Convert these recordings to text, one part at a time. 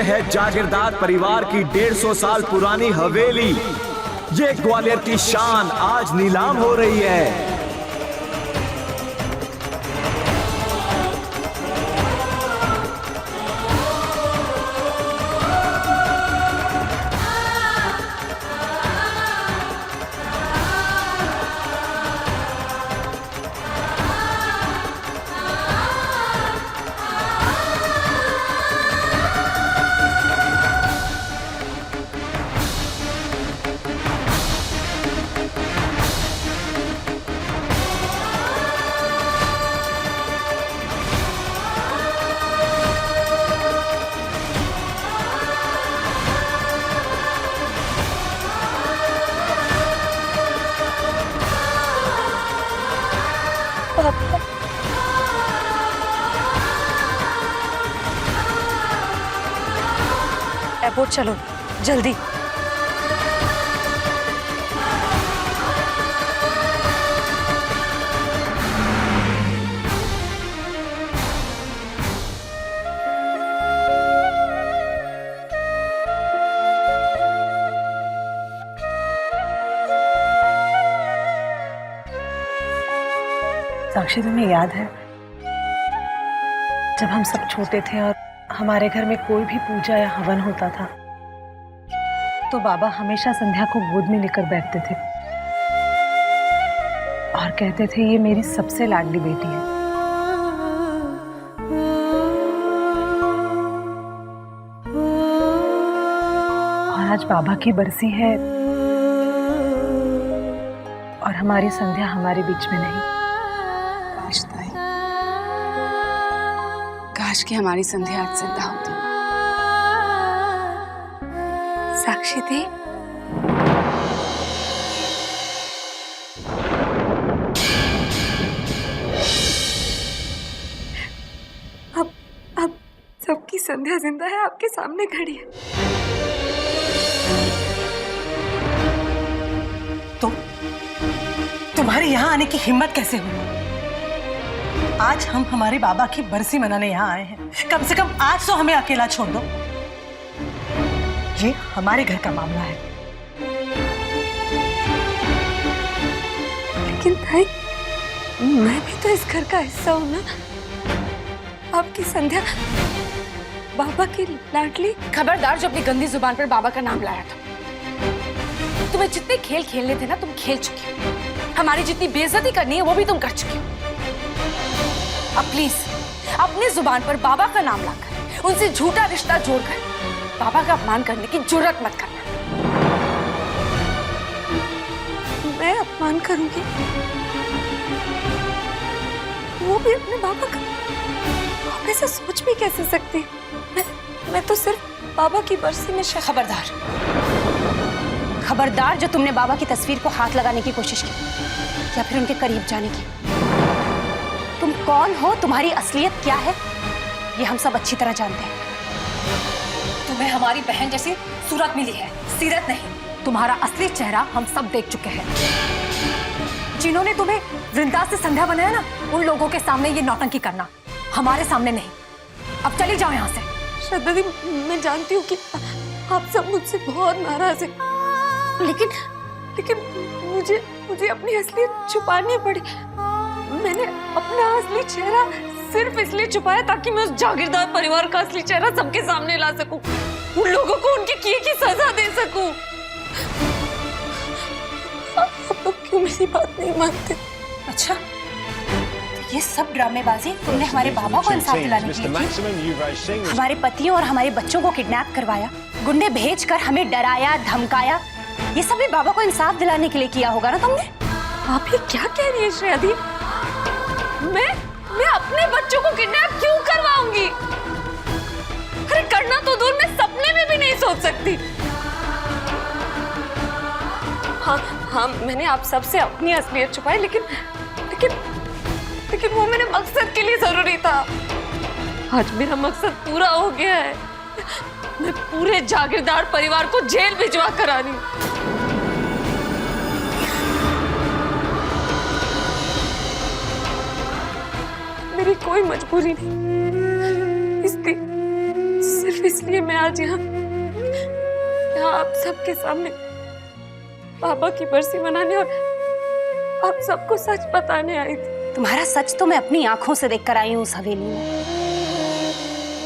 है जागीरदार परिवार की 150 साल पुरानी हवेली। ये ग्वालियर की शान आज नीलाम हो रही है। एयरपोर्ट चलो जल्दी। साक्षी, तुम्हें याद है जब हम सब छोटे थे और हमारे घर में कोई भी पूजा या हवन होता था तो बाबा हमेशा संध्या को गोद में लेकर बैठते थे और कहते थे ये मेरी सबसे लाडली बेटी है। और आज बाबा की बरसी है और हमारी संध्या हमारे बीच में नहीं। काश ताई, काश कि हमारी संध्या आज जिंदा होती। साक्षी थी। अब सबकी संध्या जिंदा है, आपके सामने खड़ी है। तो तुम्हारे यहाँ आने की हिम्मत कैसे हुई? आज हम हमारे बाबा की बरसी मनाने यहाँ आए हैं। कम से कम आज तो हमें अकेला छोड़ दो। ये हमारे घर का मामला है। लेकिन भाई, मैं भी तो इस घर का हिस्सा हूं ना। आपकी संध्या बाबा की लाडली। खबरदार जो अपनी गंदी जुबान पर बाबा का नाम लाया था। तुम्हें जितने खेल खेलने थे ना, तुम खेल चुकी हो। हमारी जितनी बेइज्जती करनी है वो भी तुम कर चुकी हो। अब प्लीज अपनी जुबान पर बाबा का नाम लाकर उनसे झूठा रिश्ता जोड़कर बाबा का अपमान करने की जुर्रत मत करना। मैं अपमान करूंगी? वो भी अपने बाबा का? आप ऐसा सोच भी कैसे सकती? मैं तो सिर्फ बाबा की बरसी में खबरदार, खबरदार जो तुमने बाबा की तस्वीर को हाथ लगाने की कोशिश की या फिर उनके करीब जाने की। तुम कौन हो, तुम्हारी असलियत क्या है, ये हम सब अच्छी तरह जानते हैं। तुम्हें हमारी बहन जैसी सूरत मिली है, सीरत नहीं। तुम्हारा असली चेहरा हम सब देख चुके हैं। जिन्होंने तुम्हें वृंदा से संध्या बनाया ना, उन लोगों के सामने ये नौटंकी करना, हमारे सामने नहीं। अब चली जाओ यहाँ से। श्रद्धा दी, मैं जानती हूँ कि आप सब मुझसे बहुत नाराज हैं, लेकिन मुझे अपनी असलियत छुपानी पड़ी। मैंने अपना असली चेहरा सिर्फ इसलिए छुपाया ताकि मैं उस जागीरदार परिवार का असली चेहरा सबके सामने ला सकूं, उन लोगों को उनके किए की सजा दे सकूं। आप लोग क्यों मेरी बात नहीं मानते? अच्छा, ये सब ड्रामेबाजी तुमने हमारे बाबा को इंसाफ दिलाने के लिए? हमारे पतियों और हमारे बच्चों को किडनैप करवाया, गुंडे भेजकर हमें डराया धमकाया, ये सब भी बाबा को इंसाफ दिलाने के लिए किया होगा ना तुमने? आप ये क्या कह रही है श्रेया दी? मैं अपने बच्चों को किडनैप क्यों करवाऊंगी? अरे करना तो दूर, मैं सपने में भी नहीं सोच सकती। हाँ, मैंने आप सबसे अपनी असलियत छुपाई, लेकिन वो मेरे मकसद के लिए जरूरी था। आज मेरा मकसद पूरा हो गया है। मैं पूरे जागीरदार परिवार को जेल भिजवा कर आ रही हूं। मेरी कोई मजबूरी नहीं, इसलिए सिर्फ इसलिए मैं आज यहाँ आप सबके सामने बाबा की बरसी मनाने और आप सबको सच बताने आई थी। तुम्हारा सच तो मैं अपनी आंखों से देखकर आई हूँ उस हवेली में।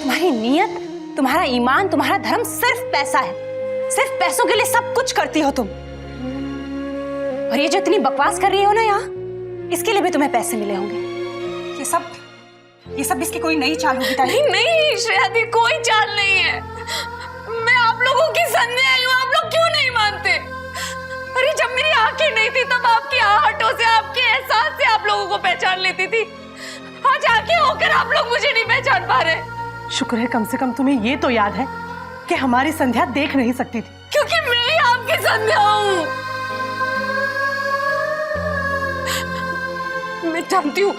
तुम्हारी नीयत, तुम्हारा ईमान, तुम्हारा धर्म सिर्फ पैसा है। सिर्फ पैसों के लिए सब कुछ करती हो तुम। और ये जो इतनी बकवास कर रही हो ना यहाँ, इसके लिए भी तुम्हें पैसे मिले होंगे। ये सब इसकी कोई नई चाल होगी। नहीं नहीं श्रेया दी, कोई चाल नहीं है। मैं आप लोगों की संदेह आई हूँ, आप लोग क्यों नहीं मानते? अरे जब मेरी आंखें नहीं थी तब आपकी आहटों से, आपके एहसास से आप लोगों को पहचान लेती थी। आज आंखें होकर आप लोग मुझे नहीं पहचान पा रहे। शुक्र है कम से कम तुम्हें ये तो याद है कि हमारी संध्या देख नहीं सकती थी। क्योंकि मैं ही आपकी संध्या हूँ। मैं जानती हूँ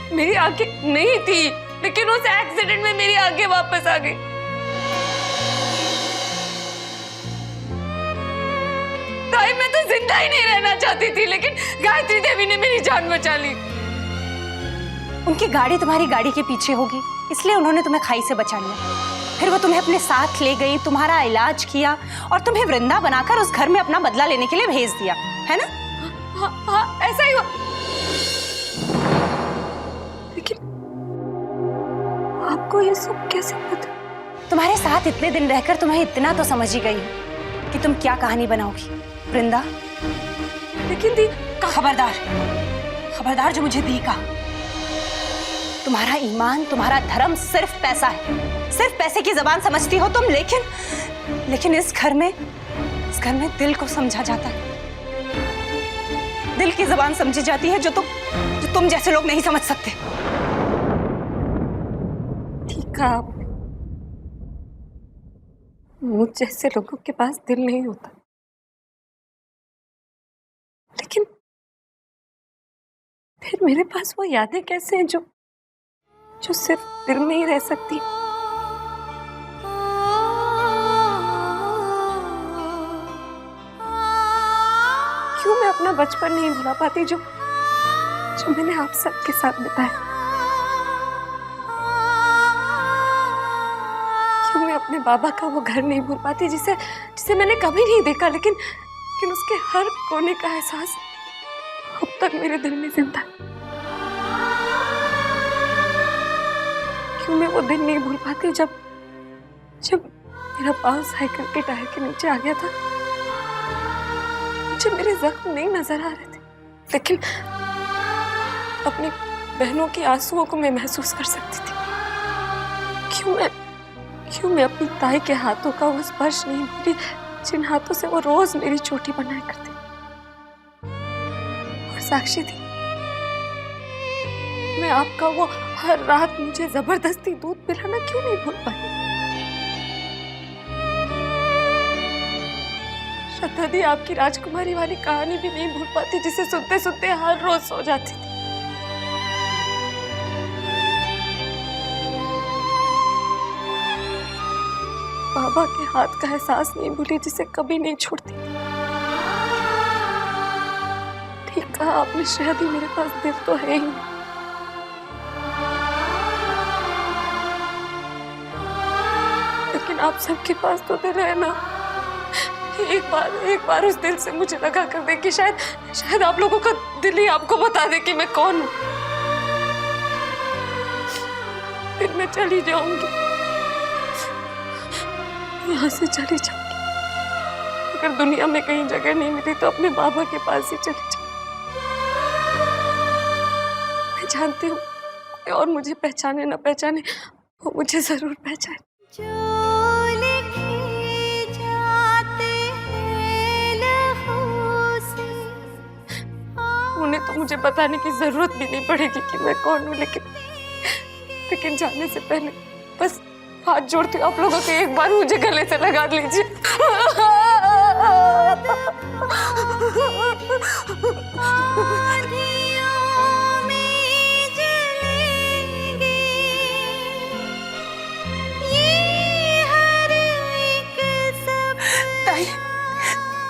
मेरी आंखें नहीं थी, लेकिन उस एक्सीडेंट में मेरी आंखें वापस आ गई। ताई मैं तो जिंदा ही नहीं रहना चाहती थी, लेकिन गायत्री देवी ने मेरी जान बचा ली। उनकी गाड़ी तुम्हारी गाड़ी के पीछे होगी, इसलिए उन्होंने तुम्हें खाई से बचा लिया। फिर वो तुम्हें अपने साथ ले गई, तुम्हारा इलाज किया और तुम्हें वृंदा बनाकर उस घर में अपना बदला लेने के लिए भेज दिया, है ना? हाँ, ऐसा ही हुआ। लेकिन आपको ये सब कैसे पता? तुम्हारे साथ इतने दिन रहकर तुम्हें इतना तो समझ ही गई हूँ कि तुम क्या कहानी बनाओगी। वृंदा, लेकिन दी, खबरदार जो मुझे दी कहा। तुम्हारा ईमान, तुम्हारा धर्म सिर्फ पैसा है। सिर्फ पैसे की जबान समझती हो तुम, लेकिन इस घर में दिल को समझा जाता है। दिल की जबान समझी जाती है जो तुम जैसे लोग नहीं समझ सकते। ठीक कहा आपने। मुझ जैसे लोगों के पास दिल नहीं होता, लेकिन फिर मेरे पास वो यादें कैसे हैं जो सिर्फ दिल में ही रह सकती। क्यों मैं अपना बचपन नहीं भुला पाती जो मैंने आप सबके साथ बिताया? क्यों मैं अपने बाबा का वो घर नहीं भूल पाती जिसे मैंने कभी नहीं देखा, लेकिन उसके हर कोने का एहसास अब तक मेरे दिल में जिंदा है? क्यों मैं वो दिन नहीं भूल पाती जब मेरा पाँव साइकिल के टायर के नीचे आ गया था? मुझे मेरे जख्म नहीं नजर आ रहे थे, लेकिन अपनी बहनों की आंसुओं को मैं महसूस कर सकती थी। क्यों मैं अपनी ताई के हाथों का वो स्पर्श नहीं भूली जिन हाथों से वो रोज मेरी चोटी बनाया करती और साक्षी थी। मैं आपका वो हर रात मुझे जबरदस्ती दूध पिलाना क्यों नहीं भूल पाई? श्रद्धा दी, आपकी राजकुमारी वाली कहानी भी नहीं भूल पाती जिसे सुनते सुनते हर रोज सो जाती थी। बाबा के हाथ का एहसास नहीं भूली जिसे कभी नहीं छोड़ती। ठीक कहा आपने श्रेया दी, मेरे पास दिल तो है ही नहीं। लेकिन आप सबके पास तो दिल है ना। एक बार उस दिल से मुझे लगा कर दे कि शायद आप लोगों का दिल ही आपको बता दे कि मैं कौन हूं। फिर मैं चली जाऊंगी, यहाँ से चली जाऊंगी। अगर दुनिया में कहीं जगह नहीं मिली तो अपने बाबा के पास ही चली जाऊंगी। मैं जानती हूँ और मुझे पहचाने न पहचाने, वो मुझे जरूर पहचाने। उन्हें तो मुझे बताने की जरूरत भी नहीं पड़ेगी कि मैं कौन हूँ, लेकिन जाने से पहले बस हाथ जोड़ती हूँ आप लोगों के, एक बार मुझे गले से लगा लीजिए।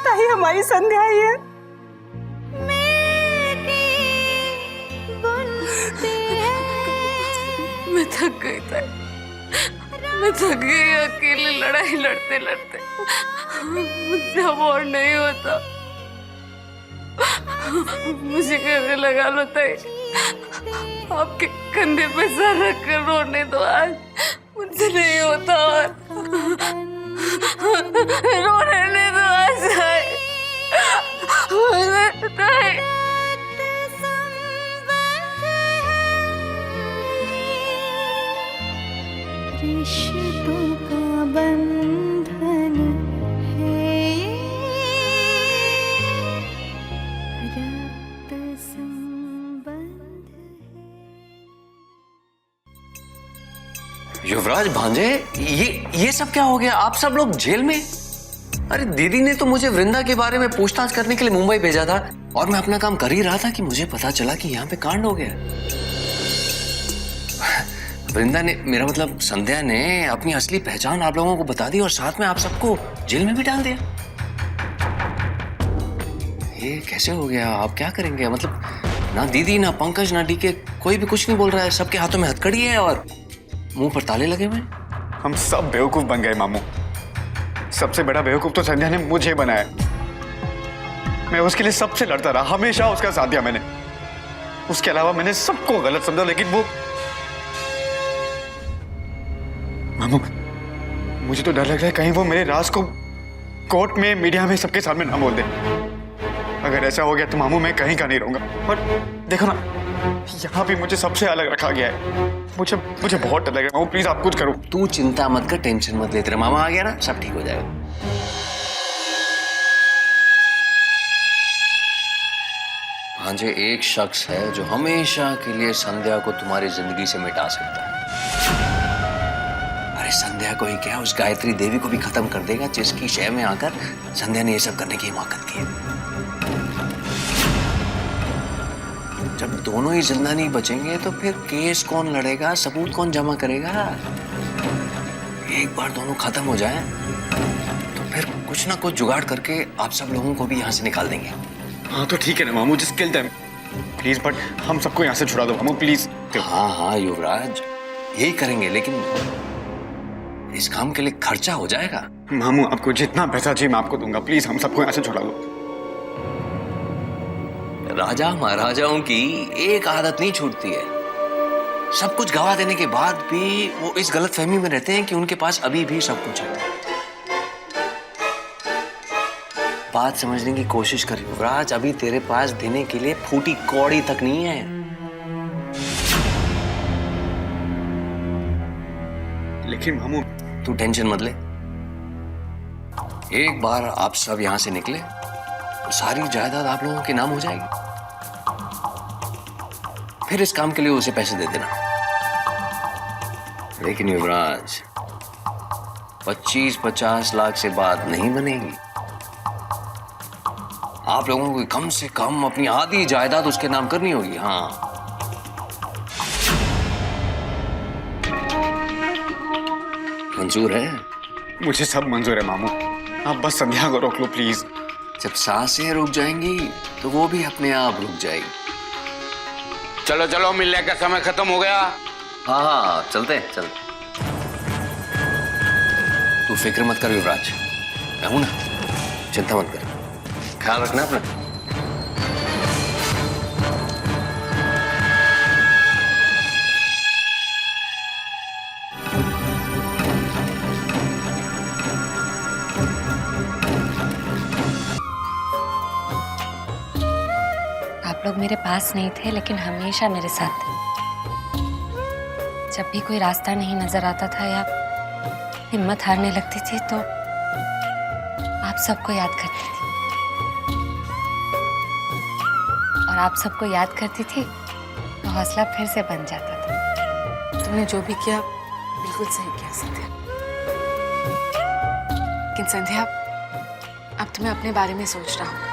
ताई हमारी संध्या आई है। मैं थक गई था, मैं थक गई अकेले लड़ाई लड़ते लड़ते। मुझसे अब और नहीं होता। मुझे कहने लगा लो ताई, आपके कंधे पे सर रख कर रोने दो, आज मुझसे नहीं होता और रोने दो आज ताई। रिश्तों का बंधन है रक्त संबंध है। युवराज भांजे, ये सब क्या हो गया? आप सब लोग जेल में? अरे दीदी ने तो मुझे वृंदा के बारे में पूछताछ करने के लिए मुंबई भेजा था और मैं अपना काम कर ही रहा था कि मुझे पता चला कि यहाँ पे कांड हो गया। वृंदा ने, मेरा मतलब संध्या ने अपनी असली पहचान आप लोगों को बता दी और साथ में आप सबको जेल में भी डाल दिया। ये कैसे हो गया? आप क्या करेंगे? मतलब ना दीदी, ना पंकज, ना डीके, कोई भी कुछ नहीं बोल रहा है। सबके हाथों में हथकड़ी है और मुंह पर ताले लगे हुए। हम सब बेवकूफ बन गए मामू। सबसे बड़ा बेवकूफ तो संध्या ने मुझे बनाया। मैं उसके लिए सबसे लड़ता रहा, हमेशा उसका साथ दिया मैंने। उसके अलावा मैंने सबको गलत समझा, लेकिन वो मामू, मुझे तो डर लग रहा है कहीं वो मेरे राज को कोर्ट में, मीडिया में, सबके सामने ना बोल दे। अगर ऐसा हो गया तो मामू मैं कहीं का नहीं रहूंगा। और देखो ना, यहाँ भी मुझे सबसे अलग रखा गया है। मुझे बहुत डर लग रहा है मामू, प्लीज आप कुछ करो। तू चिंता मत कर, टेंशन मत ले, तेरा मामा आ गया ना, सब ठीक हो जाएगा। भांजे, एक शख्स है जो हमेशा के लिए संध्या को तुम्हारी जिंदगी से मिटा सकता है। अरे संध्या को ही क्या, उस गायत्री देवी को भी खत्म कर देगा जिसकी शय में आकर संध्या ने ये सब करने की हिम्मत की है। जब दोनों ही जिंदा नहीं बचेंगे तो फिर केस कौन लड़ेगा, सबूत कौन जमा करेगा? एक बार दोनों खत्म हो जाए तो फिर कुछ ना कुछ जुगाड़ करके आप सब लोगों को भी यहाँ से निकाल देंगे। हाँ तो ठीक है ना मामू, जिस किल देम प्लीज, बट हम सबको यहाँ से छुड़ा दो मामू प्लीज। हाँ हाँ युवराज, यही करेंगे, लेकिन इस काम के लिए खर्चा हो जाएगा। मामू, आपको जितना पैसा चाहिए मैं आपको दूंगा, प्लीज हम सबको यहाँ से छुड़ा दो। राजा महाराजाओं की एक आदत नहीं छूटती है। सब कुछ गवा देने के बाद भी वो इस गलतफहमी में रहते हैं कि उनके पास अभी भी सब कुछ है। बात समझने की कोशिश कर युवराज, अभी तेरे पास देने के लिए फूटी कौड़ी तक नहीं है। लेकिन मामू, तू टेंशन मत ले, एक बार आप सब यहां से निकले तो सारी जायदाद आप लोगों के नाम हो जाएगी। फिर इस काम के लिए उसे पैसे दे देना। लेकिन युवराज, 25-50 लाख से बात नहीं बनेगी। आप लोगों को कम से कम अपनी आधी जायदाद उसके नाम करनी होगी। हाँ, मंजूर है? मुझे सब मंजूर है मामू, आप बस संध्या को रोक लो प्लीज। जब सांसें रुक जाएंगी तो वो भी अपने आप रुक जाएगी। चलो चलो, मिलने का समय खत्म हो गया। हाँ हाँ, चलते चल। तू फिक्र मत कर युवराज, मैं हूं ना, चिंता मत कर, ख्याल रखना अपना। आप लोग मेरे पास नहीं थे लेकिन हमेशा मेरे साथ थे। जब भी कोई रास्ता नहीं नजर आता था या हिम्मत हारने लगती थी तो आप सबको याद करती थी, और आप सबको याद करती थी तो हौसला फिर से बन जाता था। तुमने जो भी किया बिल्कुल सही किया संध्या। लेकिन संध्या, अब तुम्हें अपने बारे में सोचना होगा।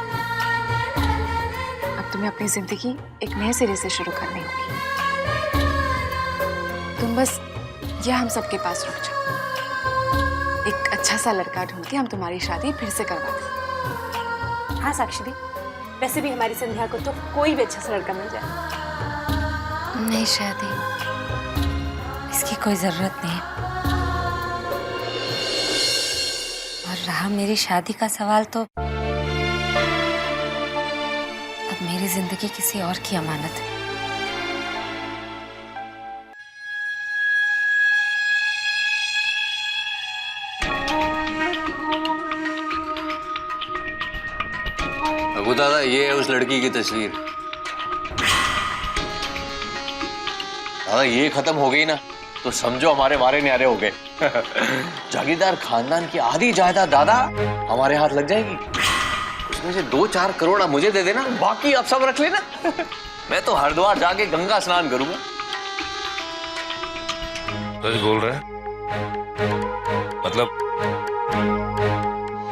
अब तुम्हें अपनी जिंदगी एक नए सिरे से शुरू करनी होगी। तुम बस यह हम सबके पास रुक जाओ। एक अच्छा सा लड़का ढूंढ के हम तुम्हारी शादी फिर से करवा दें। हाँ साक्षी दी, वैसे भी हमारी संध्या को तो कोई भी अच्छा सा लड़का मिल जाए। नहीं शादी, इसकी कोई जरूरत नहीं है। रहा मेरी शादी का सवाल तो अब मेरी जिंदगी किसी और की अमानत है। अबू दादा, ये है उस लड़की की तस्वीर। दादा, ये खत्म हो गई ना तो समझो हमारे मारे न्यारे हो गए। जागीरदार खानदान की आधी जायदाद दादा हमारे हाथ लग जाएगी। उसमें से 2-4 करोड़ आप मुझे दे देना, बाकी आप सब रख लेना। मैं तो हरिद्वार जाके गंगा स्नान करूंगा। सच बोल रहे हैं? मतलब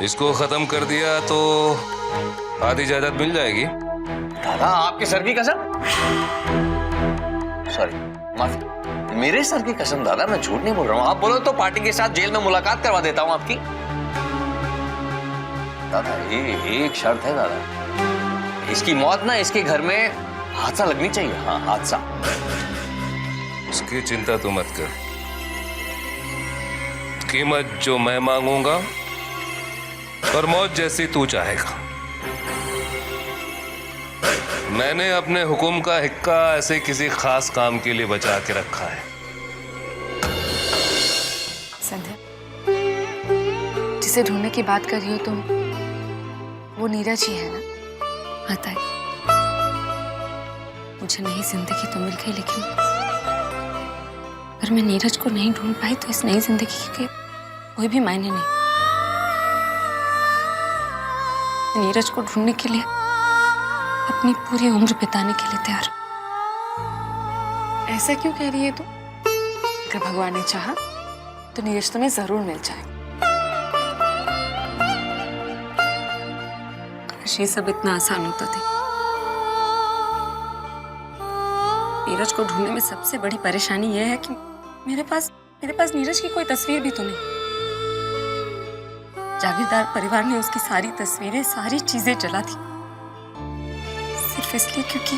इसको खत्म कर दिया तो आधी जायदाद मिल जाएगी? दादा, आपके सर की कसम। सॉरी, माफी। मेरे सर की कसम दादा, मैं झूठ नहीं बोल रहा हूँ। आप बोलो तो पार्टी के साथ जेल में मुलाकात करवा देता हूँ आपकी। दादा, ये एक शर्त है दादा, इसकी मौत ना इसके घर में हादसा लगनी चाहिए। हाँ, हादसा। उसकी चिंता तू मत कर। कीमत जो मैं मांगूंगा और मौत जैसी तू चाहेगा। मैंने अपने हुक्म का हिक्का ऐसे किसी खास काम के लिए बचा के रखा है। संध्या, जिसे ढूंढने की बात कर रही हो तुम, वो नीरज ही है ना? आता है। मुझे नई जिंदगी तो मिल गई, लेकिन अगर मैं नीरज को नहीं ढूंढ पाई तो इस नई जिंदगी के कोई भी मायने नहीं। नीरज को ढूंढने के लिए अपनी पूरी उम्र बिताने के लिए तैयार। ऐसा क्यों कह रही है तू? अगर भगवान ने चाहा तो नीरज तुम्हें जरूर मिल जाए। काश ये सब इतना आसान होता था। नीरज को ढूंढने में सबसे बड़ी परेशानी यह है कि मेरे पास नीरज की कोई तस्वीर भी तो नहीं। जागीरदार परिवार ने उसकी सारी तस्वीरें, सारी चीजें जला दी, सिर्फ इसलिए क्योंकि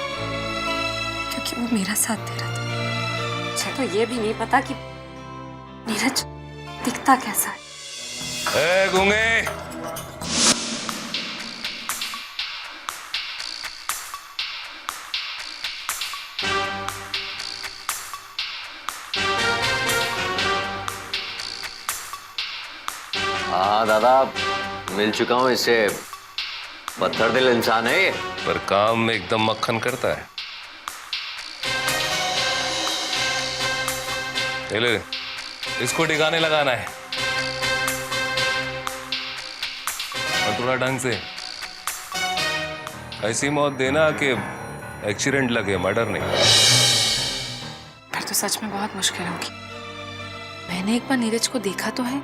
वो मेरा साथ दे रहा था। मुझे तो ये भी नहीं पता कि नीरज दिखता कैसा है। ए गूंगे, हाँ दादा, मिल चुका हूँ इससे। पत्थर दिल इंसान है ये, पर काम में एकदम मक्खन करता है। ले, इसको ठिकाने लगाना है और थोड़ा ढंग से। ऐसी मौत देना कि एक्सीडेंट लगे, मर्डर नहीं। फिर तो सच में बहुत मुश्किल होगी। मैंने एक बार नीरज को देखा तो है,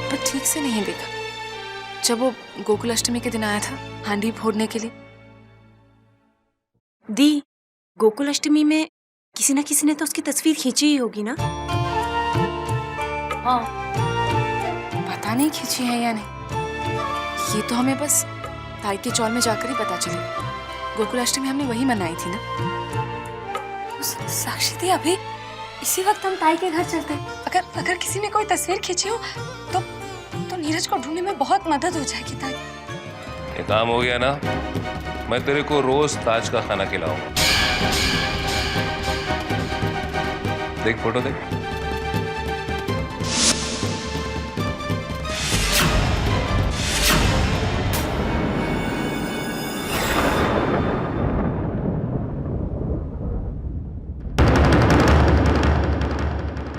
पर ठीक से नहीं देखा। जब वो गोकुल अष्टमी के दिन आया था हांडी फोड़ने के लिए। दी, गोकुल अष्टमी में किसी ना किसी ने तो उसकी तस्वीर खींची ही होगी ना? हाँ, पता नहीं खींची है या नहीं, ये तो हमें बस ताई के चौल में जाकर ही पता चलेगा। गोकुल अष्टमी हमने वही मनाई थी ना। साक्षी थी, अभी इसी वक्त हम ताई के घर चलते हैं। अगर किसी ने कोई तस्वीर खींची हो तो नीरज को ढूंढने में बहुत मदद हो जाएगी ताई। ये काम हो गया ना, मैं तेरे को रोज ताज का खाना खिलाऊंगा। देख फोटो देख।